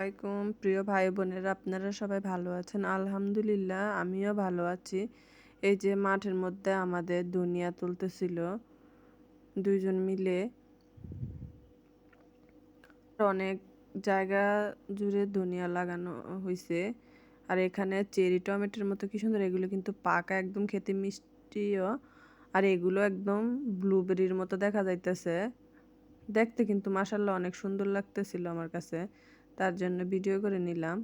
আসসালামাইকুম প্রিয় ভাই বোনেরা, আপনারা সবাই ভালো আছেন? আলহামদুলিল্লাহ, আমিও ভালো আছি। এই যে মাঠের মধ্যে আমাদের দুনিয়া তুলতেছিল দুইজন মিলে। অনেক জায়গা জুড়ে দুনিয়া লাগানো হয়েছে। আর এখানে চেরি টমেটোর মতো কি সুন্দর, এগুলো কিন্তু পাকা, একদম খেতে মিষ্টিও। আর এগুলো একদম ব্লুবেরির মতো দেখা যাইতেছে। দেখতে কিন্তু মাশাআল্লাহ অনেক সুন্দর লাগতেছিল আমার কাছে, তার জন্য ভিডিও করে নিলাম।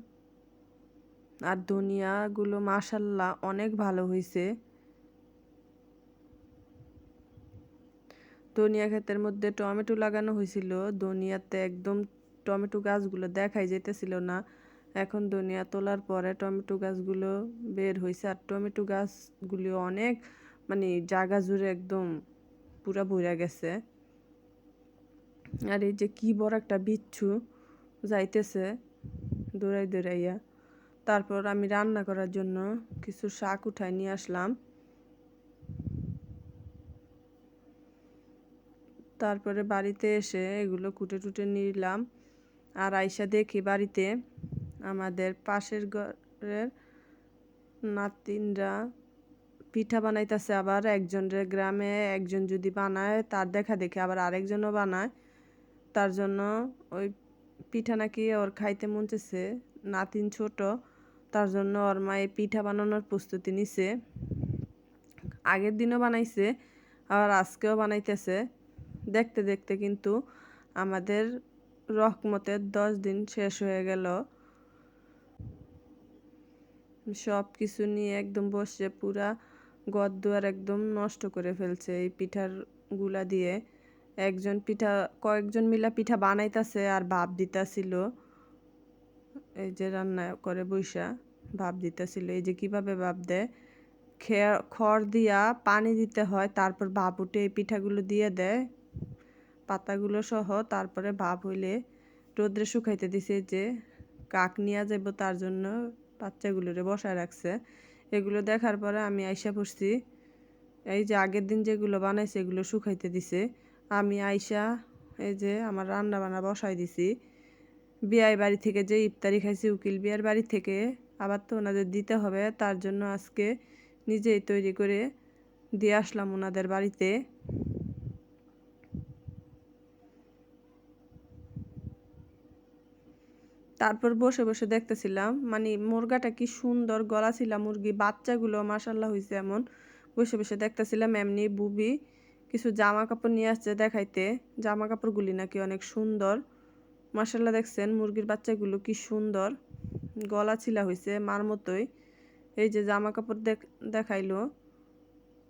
আর ধনিয়াগুলো মাশাআল্লাহ অনেক ভালো হয়েছে। ধনিয়া ক্ষেতের মধ্যে টমেটো লাগানো হয়েছিল, ধনিয়াতে একদম টমেটো গাছগুলো দেখাই যেতেছিল না। এখন ধনিয়া তোলার পরে টমেটো গাছগুলো বের হয়েছে, আর টমেটো গাছগুলি অনেক জায়গা জুড়ে একদম পুরা ভরে গেছে। আর এই যে কি বড় একটা বিচ্ছু যাইতেছে দৌড়াই দৌড়াইয়া। তারপর আমি রান্না করার জন্য কিছু শাক উঠাই নিয়ে আসলাম। তারপরে বাড়িতে এসে এগুলো কুটে টুটে নিলাম। আর আইসা দেখি বাড়িতে আমাদের পাশের ঘরের নাতিনরা পিঠা বানাইতেছে। আবার একজনের গ্রামে একজন যদি বানায়, তার দেখা দেখে আবার আরেকজনও বানায়। তার জন্য ওই পিঠা নাকি ওর খাইতে মন চেয়েছে, নাতিন ছোট, তার জন্য ওর মা এই পিঠা বানানোর প্রস্তুতি নিছে। আগের দিনও বানাইছে, আবার আজকেও বানাইতেছে। দেখতে দেখতে কিন্তু আমাদের রহমতের 10 দিন শেষ হয়ে গেল। সব কিছু নিয়ে একদম বসে পুরা ঘর দুয়ার একদম নষ্ট করে ফেলছে এই পিঠার গুলা দিয়ে। কয়েকজন মিলা পিঠা বানাইতেছে আর ভাপ দিতেছিল। এই যে রান্না করে বৈশা ভাপ দিতেছিল। এই যে কিভাবে ভাপ দেয়, খড় দিয়া পানি দিতে হয়, তারপর ভাপ উঠে এই পিঠাগুলো দিয়ে দেয় পাতাগুলো সহ। তারপরে ভাপ হইলে রোদ্রে শুকাইতে দিছে। যে কাক নিয়ে যাব, তার জন্য বাচ্চাগুলোরে বসায় রাখছে। এগুলো দেখার পরে আমি আইসা পড়ছি। এই যে আগের দিন যেগুলো বানাইছে এগুলো শুকাইতে দিছে। আমি আইসা এই যে আমার রান্না বান্না বসাই দিছি। বিয়াই বাড়ি থেকে যে ইফতারি খাইছি উকিল বিয়ার বাড়ি থেকে, আবার তো ওনাদের দিতে হবে, তার জন্য আজকে নিজেই তৈরি করে দিয়ে আসলাম ওনাদের বাড়িতে। তারপর বসে বসে দেখতেছিলাম, মুরগাটা কি সুন্দর গলা ছিল, মুরগি বাচ্চাগুলো মাশাল্লাহ হয়েছে এমন। বসে বসে দেখতেছিলাম, এমনি বুবি কিছু জামা কাপড় নিয়ে আসছে দেখাইতে। জামা কাপড়গুলি নাকি অনেক সুন্দর মাশাল্লাহ। দেখছেন মুরগির বাচ্চাগুলো কি সুন্দর গলা ছিলা হয়েছে, মার মতোই। এই যে জামা কাপড় দেখাইলো।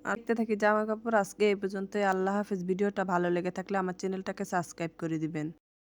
আর দেখতে থাকি জামা কাপড়। আজকে এই পর্যন্তই। আল্লাহ হাফেজ। ভিডিওটা ভালো লেগে থাকলে আমার চ্যানেলটাকে সাবস্ক্রাইব করে দিবেন।